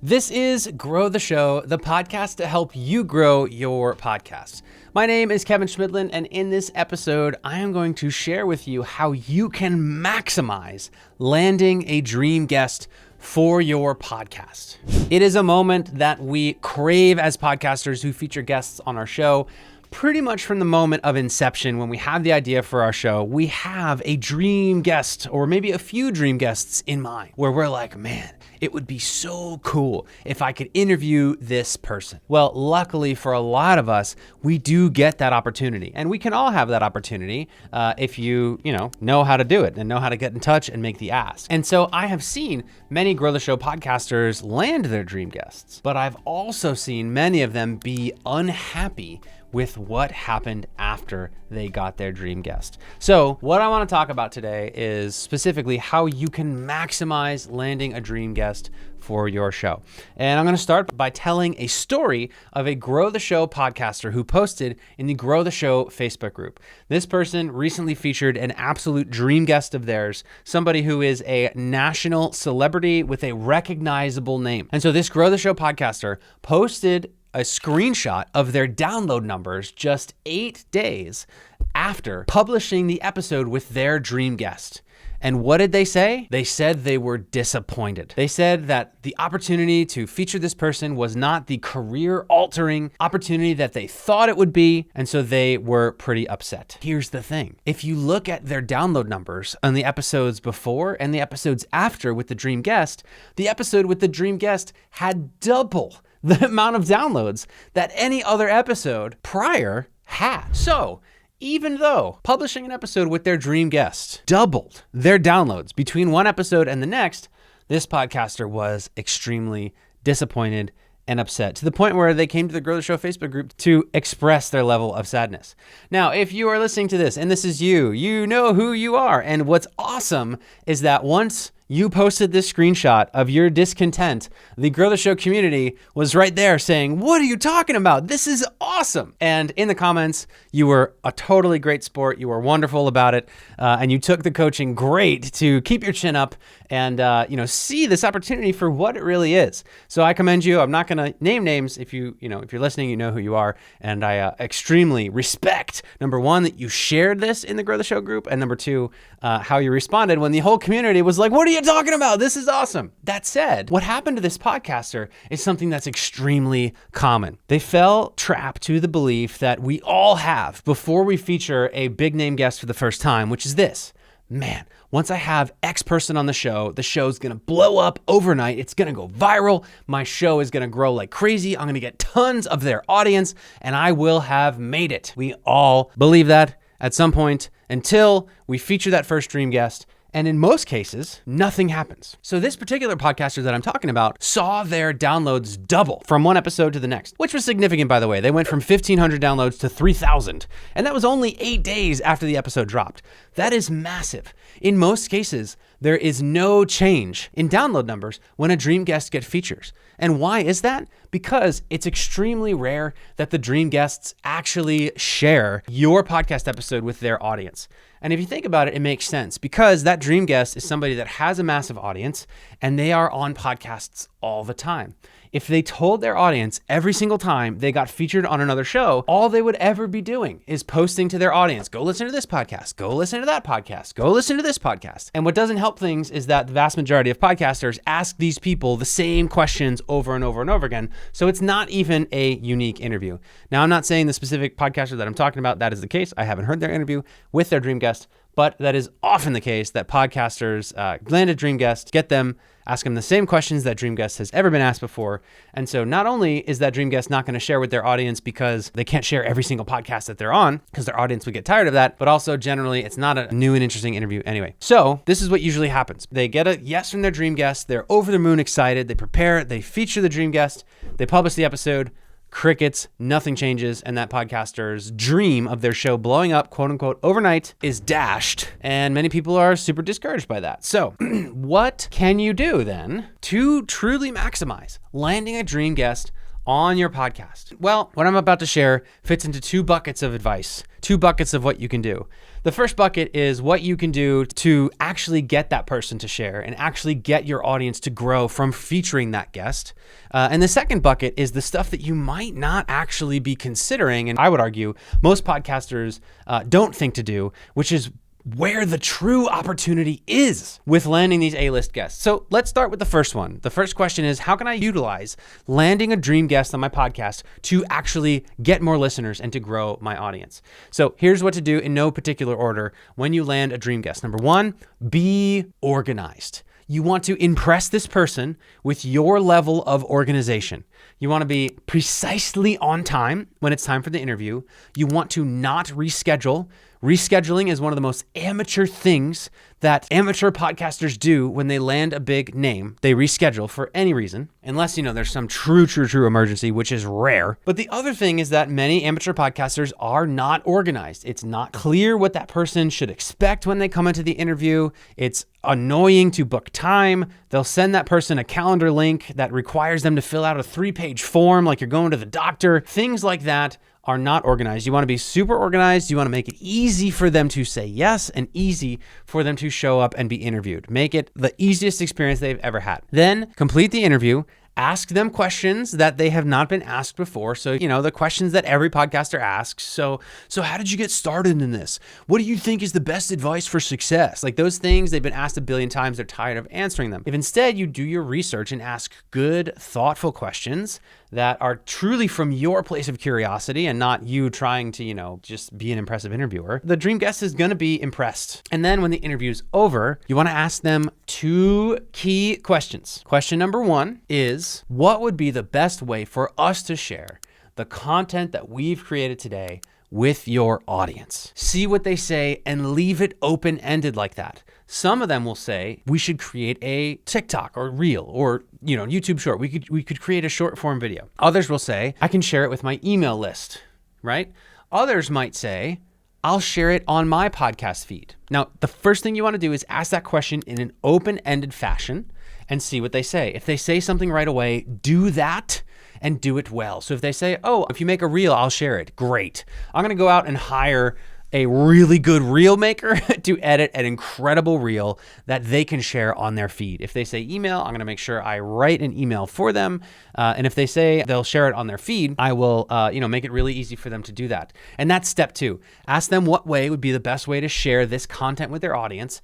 This is Grow the Show, the podcast to help you grow your podcast. My name is Kevin Schmidlin, and in this episode, I am going to share with you how you can maximize landing a dream guest for your podcast. It is a moment that we crave as podcasters who feature guests on our show. Pretty much from the moment of inception, when we have the idea for our show, we have a dream guest or maybe a few dream guests in mind where we're like, man, it would be so cool if I could interview this person. Well, luckily for a lot of us, we do get that opportunity, and we can all have that opportunity if you know how to do it and know how to get in touch and make the ask. And so I have seen many Grow the Show podcasters land their dream guests, but I've also seen many of them be unhappy with what happened after they got their dream guest. So what I want to talk about today is specifically how you can maximize landing a dream guest for your show. And I'm going to start by telling a story of a Grow the Show podcaster who posted in the Grow the Show Facebook group. This person recently featured an absolute dream guest of theirs, somebody who is a national celebrity with a recognizable name. And so this Grow the Show podcaster posted a screenshot of their download numbers just 8 days after publishing the episode with their dream guest. And what did they say? They said they were disappointed. They said that the opportunity to feature this person was not the career-altering opportunity that they thought it would be, and so they were pretty upset. Here's the thing. If you look at their download numbers on the episodes before and the episodes after with the dream guest, the episode with the dream guest had double the amount of downloads that any other episode prior had. So even though publishing an episode with their dream guest doubled their downloads between one episode and the next, this podcaster was extremely disappointed and upset to the point where they came to the Grow the Show Facebook group to express their level of sadness. Now, if you are listening to this and this is you know who you are. And what's awesome is that once you posted this screenshot of your discontent, the Grow the Show community was right there saying, what are you talking about? This is awesome. And in the comments, you were a totally great sport. You were wonderful about it. And you took the coaching great to keep your chin up and see this opportunity for what it really is. So I commend you. I'm not going to name names. If you're listening, you know who you are. And I extremely respect, number one, that you shared this in the Grow the Show group. And number two, how you responded when the whole community was like, what are you talking about? This is awesome. That said, what happened to this podcaster is something that's extremely common. They fell trapped to the belief that we all have before we feature a big name guest for the first time, which is this. Man, once I have X person on the show's going to blow up overnight. It's going to go viral. My show is going to grow like crazy. I'm going to get tons of their audience and I will have made it. We all believe that at some point until we feature that first dream guest. And in most cases, nothing happens. So this particular podcaster that I'm talking about saw their downloads double from one episode to the next, which was significant, by the way. They went from 1,500 downloads to 3,000. And that was only 8 days after the episode dropped. That is massive. In most cases, there is no change in download numbers when a dream guest gets features. And why is that? Because it's extremely rare that the dream guests actually share your podcast episode with their audience. And if you think about it, it makes sense because that dream guest is somebody that has a massive audience and they are on podcasts all the time. If they told their audience every single time they got featured on another show, all they would ever be doing is posting to their audience, go listen to this podcast, go listen to that podcast, go listen to this podcast. And what doesn't help things is that the vast majority of podcasters ask these people the same questions over and over and over again. So it's not even a unique interview. Now, I'm not saying the specific podcaster that I'm talking about, that is the case. I haven't heard their interview with their dream guest, but that is often the case that podcasters land a dream guest, get them, ask them the same questions that dream guest has ever been asked before. And so not only is that dream guest not going to share with their audience because they can't share every single podcast that they're on because their audience would get tired of that, but also generally it's not a new and interesting interview anyway. So this is what usually happens. They get a yes from their dream guest. They're over the moon excited. They prepare, they feature the dream guest, they publish the episode. Crickets, nothing changes, and that podcaster's dream of their show blowing up, quote unquote, overnight is dashed, and many people are super discouraged by that. So what can you do then to truly maximize landing a dream guest on your podcast? Well, what I'm about to share fits into two buckets of advice, two buckets of what you can do. The first bucket is what you can do to actually get that person to share and actually get your audience to grow from featuring that guest. And the second bucket is the stuff that you might not actually be considering. And I would argue most podcasters don't think to do, which is where the true opportunity is with landing these A-list guests. So let's start with the first one. The first question is, how can I utilize landing a dream guest on my podcast to actually get more listeners and to grow my audience? So here's what to do in no particular order when you land a dream guest. Number one, be organized. You want to impress this person with your level of organization. You want to be precisely on time when it's time for the interview. You want to not reschedule. Rescheduling is one of the most amateur things that amateur podcasters do when they land a big name. They reschedule for any reason, unless, there's some true emergency, which is rare. But the other thing is that many amateur podcasters are not organized. It's not clear what that person should expect when they come into the interview. It's annoying to book time. They'll send that person a calendar link that requires them to fill out a 3-page form like you're going to the doctor. Things like that are not organized. You want to be super organized. You want to make it easy for them to say yes and easy for them to show up and be interviewed. Make it the easiest experience they've ever had. Then complete the interview. Ask them questions that they have not been asked before. So, the questions that every podcaster asks. So how did you get started in this? What do you think is the best advice for success? Like those things they've been asked a billion times. They're tired of answering them. If instead you do your research and ask good, thoughtful questions that are truly from your place of curiosity and not you trying to, just be an impressive interviewer, the dream guest is going to be impressed. And then when the interview's over, you want to ask them 2 key questions. Question number 1 is, what would be the best way for us to share the content that we've created today with your audience? See what they say and leave it open-ended like that. Some of them will say we should create a TikTok or Reel or YouTube short. We could create a short form video. Others will say I can share it with my email list, right? Others might say I'll share it on my podcast feed. Now, the first thing you want to do is ask that question in an open-ended fashion and see what they say. If they say something right away, do that and do it well. So if they say, oh, if you make a reel, I'll share it. Great. I'm going to go out and hire a really good reel maker to edit an incredible reel that they can share on their feed. If they say email, I'm going to make sure I write an email for them. And if they say they'll share it on their feed, I will, make it really easy for them to do that. And that's step 2. Ask them what way would be the best way to share this content with their audience.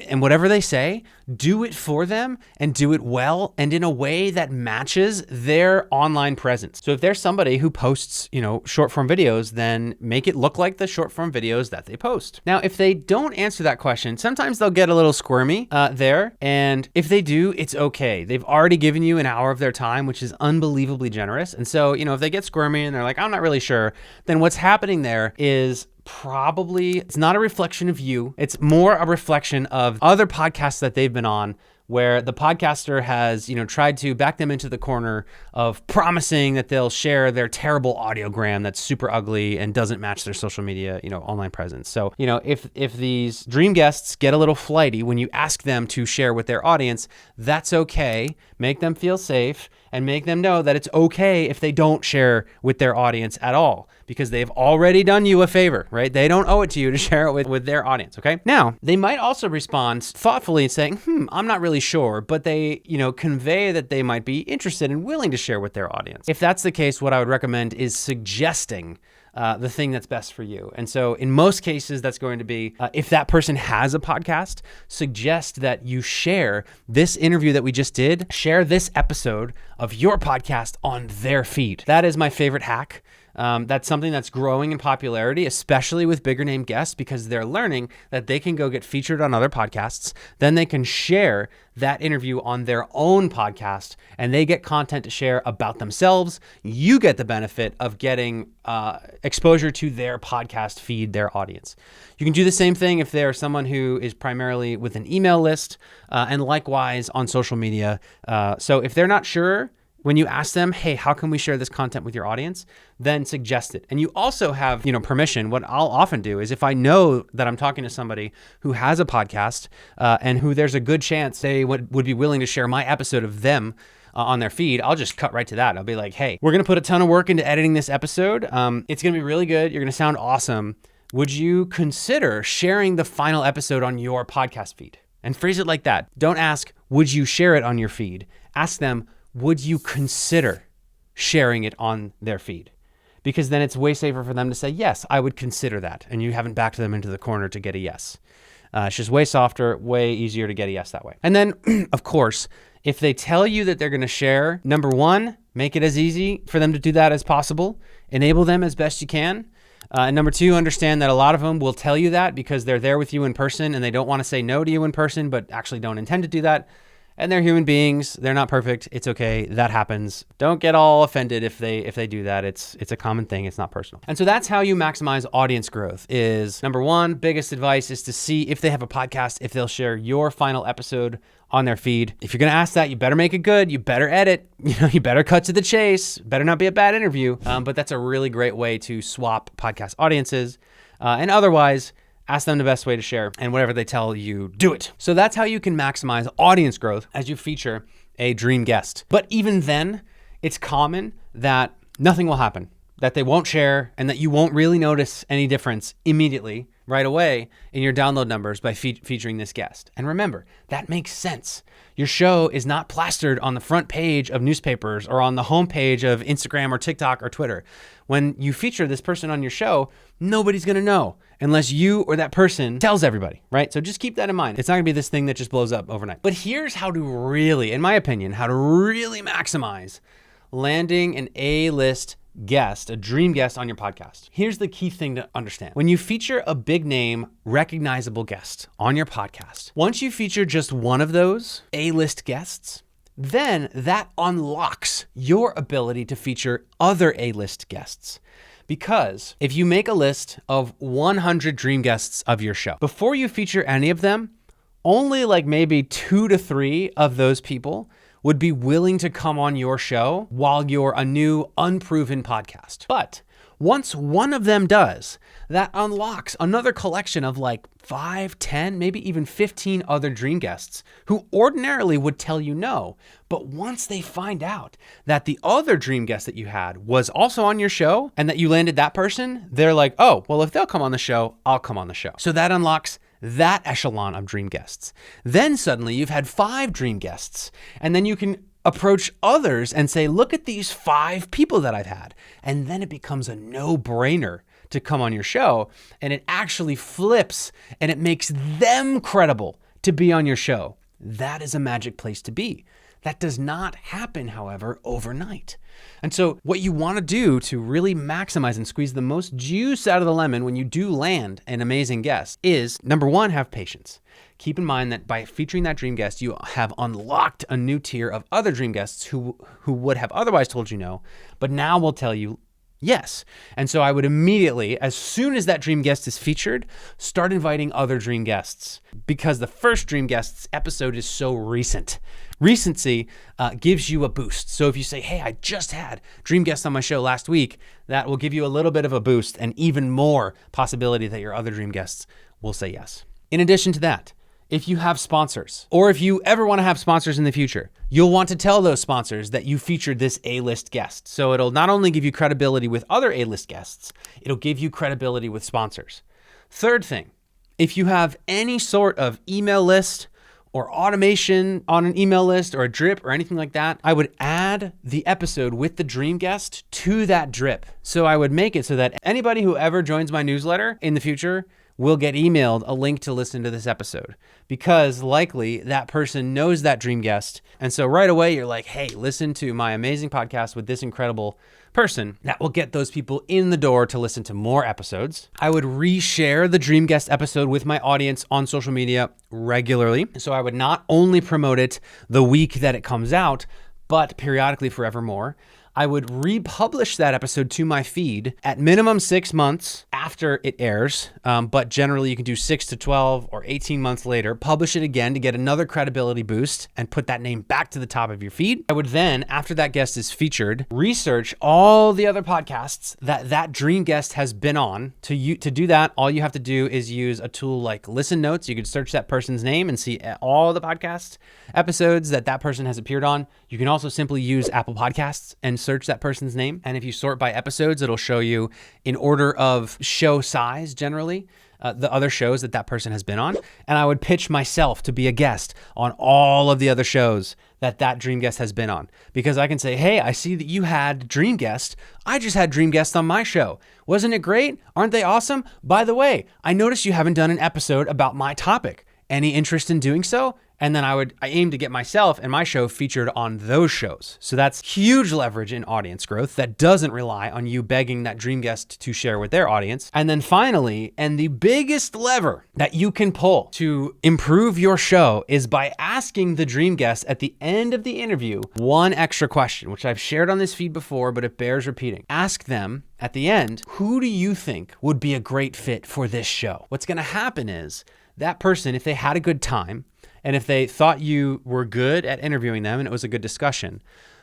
And whatever they say, do it for them and do it well and in a way that matches their online presence. So if there's somebody who posts, short form videos, then make it look like the short form videos that they post. Now, if they don't answer that question, sometimes they'll get a little squirmy there. And if they do, it's okay. They've already given you an hour of their time, which is unbelievably generous. And so, if they get squirmy and they're like, I'm not really sure, then what's happening there is probably, it's not a reflection of you. It's more a reflection of other podcasts that they've been on where the podcaster has, tried to back them into the corner of promising that they'll share their terrible audiogram that's super ugly and doesn't match their social media, online presence. So, if these dream guests get a little flighty when you ask them to share with their audience, that's okay. Make them feel safe and make them know that it's okay if they don't share with their audience at all, because they've already done you a favor, right? They don't owe it to you to share it with their audience, okay? Now, they might also respond thoughtfully and saying, I'm not really sure, but they, convey that they might be interested and willing to share with their audience. If that's the case, what I would recommend is suggesting the thing that's best for you. And so in most cases, that's going to be, if that person has a podcast, suggest that you share this interview that we just did, share this episode of your podcast on their feed. That is my favorite hack. That's something that's growing in popularity, especially with bigger name guests, because they're learning that they can go get featured on other podcasts. Then they can share that interview on their own podcast and they get content to share about themselves. You get the benefit of getting exposure to their podcast feed, their audience. You can do the same thing if they're someone who is primarily with an email list and likewise on social media. So if they're not sure, when you ask them, hey, how can we share this content with your audience? Then suggest it. And you also have, permission. What I'll often do is if I know that I'm talking to somebody who has a podcast and who there's a good chance they would be willing to share my episode of them on their feed, I'll just cut right to that. I'll be like, hey, we're going to put a ton of work into editing this episode. It's going to be really good. You're going to sound awesome. Would you consider sharing the final episode on your podcast feed? And phrase it like that. Don't ask, would you share it on your feed? Ask them, would you consider sharing it on their feed? Because then it's way safer for them to say, yes, I would consider that. And you haven't backed them into the corner to get a yes. It's just way softer, way easier to get a yes that way. And then, of course, if they tell you that they're going to share, number one, make it as easy for them to do that as possible. Enable them as best you can. And number two, understand that a lot of them will tell you that because they're there with you in person and they don't want to say no to you in person, but actually don't intend to do that. And they're human beings. They're not perfect. It's okay. That happens. Don't get all offended if they do that. It's a common thing. It's not personal. And so that's how you maximize audience growth is number one, biggest advice is to see if they have a podcast, if they'll share your final episode on their feed. If you're going to ask that, you better make it good. You better edit. You better cut to the chase. Better not be a bad interview. But that's a really great way to swap podcast audiences. And otherwise, ask them the best way to share, and whatever they tell you, do it. So that's how you can maximize audience growth as you feature a dream guest. But even then, it's common that nothing will happen, that they won't share, and that you won't really notice any difference immediately, right away, in your download numbers by featuring this guest. And remember, that makes sense. Your show is not plastered on the front page of newspapers or on the homepage of Instagram or TikTok or Twitter. When you feature this person on your show, nobody's going to know unless you or that person tells everybody, right? So just keep that in mind. It's not going to be this thing that just blows up overnight. But here's how to really, in my opinion, how to really maximize landing an A-list guest, a dream guest on your podcast. Here's the key thing to understand. When you feature a big name, recognizable guest on your podcast, once you feature just one of those A-list guests, then that unlocks your ability to feature other A-list guests. Because if you make a list of 100 dream guests of your show, before you feature any of them, only like maybe 2 to 3 of those people would be willing to come on your show while you're a new, unproven podcast. But once one of them does, that unlocks another collection of like 5, 10, maybe even 15 other dream guests who ordinarily would tell you no. But once they find out that the other dream guest that you had was also on your show and that you landed that person, they're like, oh, well, if they'll come on the show, I'll come on the show. So that unlocks that echelon of dream guests. Then suddenly you've had 5 dream guests, and then you can approach others and say, look at these 5 people that I've had. And then it becomes a no-brainer to come on your show, and it actually flips and it makes them credible to be on your show. That is a magic place to be. That does not happen, however, overnight. And so what you want to do to really maximize and squeeze the most juice out of the lemon when you do land an amazing guest is, number one, have patience. Keep in mind that by featuring that dream guest, you have unlocked a new tier of other dream guests who would have otherwise told you no, but now will tell you yes. And so I would immediately, as soon as that dream guest is featured, start inviting other dream guests, because the first dream guest's episode is so recent. Recency gives you a boost. So if you say, hey, I just had dream guests on my show last week, that will give you a little bit of a boost and even more possibility that your other dream guests will say yes. In addition to that, if you have sponsors, or if you ever want to have sponsors in the future, you'll want to tell those sponsors that you featured this A-list guest. So it'll not only give you credibility with other A-list guests, it'll give you credibility with sponsors. Third thing, if you have any sort of email list or automation on an email list or a drip or anything like that, I would add the episode with the dream guest to that drip. So I would make it so that anybody who ever joins my newsletter in the future will get emailed a link to listen to this episode, because likely that person knows that dream guest. And so right away you're like, hey, listen to my amazing podcast with this incredible person. That will get those people in the door to listen to more episodes. I would reshare the dream guest episode with my audience on social media regularly. So I would not only promote it the week that it comes out, but periodically forevermore. I would republish that episode to my feed at minimum 6 months after it airs. But generally you can do 6 to 12 or 18 months later, publish it again to get another credibility boost and put that name back to the top of your feed. I would then, after that guest is featured, research all the other podcasts that dream guest has been on. To do that, all you have to do is use a tool like Listen Notes. You could search that person's name and see all the podcast episodes that person has appeared on. You can also simply use Apple Podcasts and search that person's name. And if you sort by episodes, it'll show you in order of show size, generally, the other shows that person has been on. And I would pitch myself to be a guest on all of the other shows that dream guest has been on, because I can say, hey, I see that you had dream guest. I just had dream guest on my show. Wasn't it great? Aren't they awesome? By the way, I noticed you haven't done an episode about my topic. Any interest in doing so? And then I aim to get myself and my show featured on those shows. So that's huge leverage in audience growth that doesn't rely on you begging that dream guest to share with their audience. And then finally, and the biggest lever that you can pull to improve your show is by asking the dream guest at the end of the interview one extra question, which I've shared on this feed before, but it bears repeating. Ask them at the end, who do you think would be a great fit for this show? What's going to happen is that person, if they had a good time, and if they thought you were good at interviewing them and it was a good discussion,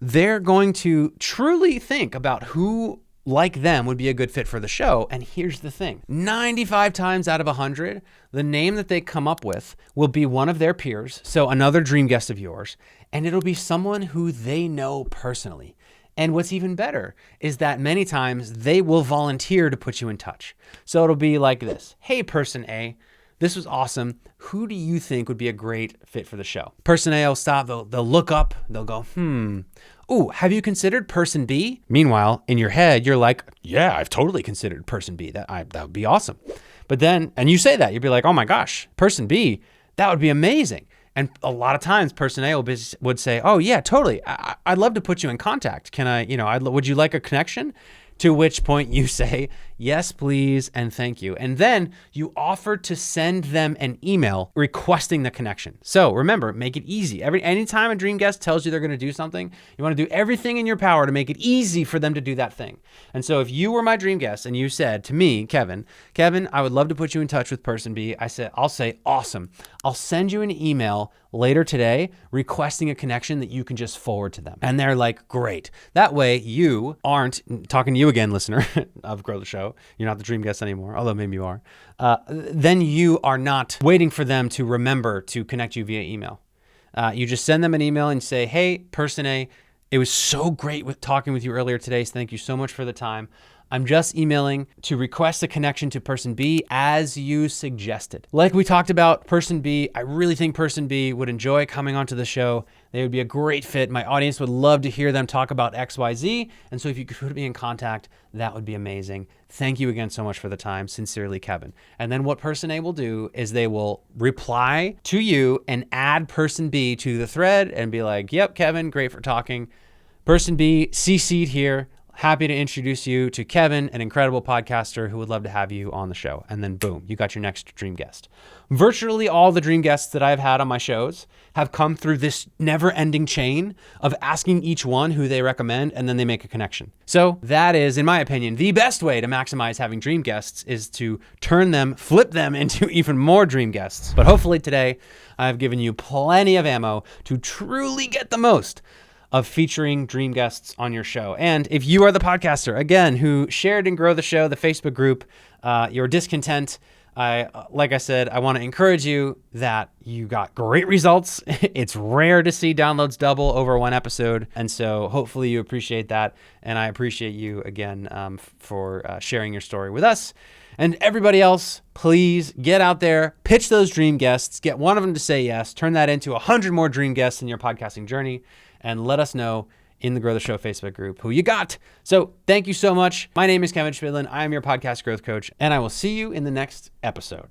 they're going to truly think about who, like them, would be a good fit for the show. And here's the thing, 95 times out of 100, the name that they come up with will be one of their peers, so another dream guest of yours, and it'll be someone who they know personally. And what's even better is that many times they will volunteer to put you in touch. So it'll be like this, hey, person A, this was awesome. Who do you think would be a great fit for the show? Person A will stop, they'll look up, they'll go, ooh, have you considered person B? Meanwhile, in your head, you're like, yeah, I've totally considered person B. That would be awesome. But then, and you say that, you'd be like, oh my gosh, person B, that would be amazing. And a lot of times person A would say, oh yeah, totally. I'd love to put you in contact. Would you like a connection? To which point you say, yes, please, and thank you. And then you offer to send them an email requesting the connection. So remember, make it easy. Anytime a dream guest tells you they're going to do something, you want to do everything in your power to make it easy for them to do that thing. And so if you were my dream guest and you said to me, Kevin, I would love to put you in touch with person B, I'll say, awesome. I'll send you an email later today requesting a connection that you can just forward to them. And they're like, great. That way you aren't, talking to you again, listener of Grow the Show, you're not the dream guest anymore, although maybe you are, then you are not waiting for them to remember to connect you via email. You just send them an email and say, hey, person A, it was so great talking with you earlier today. So thank you so much for the time. I'm just emailing to request a connection to person B as you suggested. Like we talked about, person B, I really think person B would enjoy coming onto the show. They would be a great fit. My audience would love to hear them talk about XYZ. And so if you could put me in contact, that would be amazing. Thank you again so much for the time. Sincerely, Kevin. And then what person A will do is they will reply to you and add person B to the thread and be like, yep, Kevin, great for talking. Person B, CC'd here. Happy to introduce you to Kevin, an incredible podcaster who would love to have you on the show. And then boom, you got your next dream guest. Virtually all the dream guests that I've had on my shows have come through this never-ending chain of asking each one who they recommend, and then they make a connection. So that is, in my opinion, the best way to maximize having dream guests is to flip them into even more dream guests. But hopefully today I've given you plenty of ammo to truly get the most of featuring dream guests on your show. And if you are the podcaster, again, who shared and Grow the Show, the Facebook group, your discontent, like I said, I want to encourage you that you got great results. It's rare to see downloads double over one episode. And so hopefully you appreciate that. And I appreciate you again for sharing your story with us. And everybody else, please get out there, pitch those dream guests, get one of them to say yes, turn that into 100 more dream guests in your podcasting journey, and let us know in the Grow the Show Facebook group who you got. So thank you so much. My name is Kevin Schmidlin. I am your podcast growth coach, and I will see you in the next episode.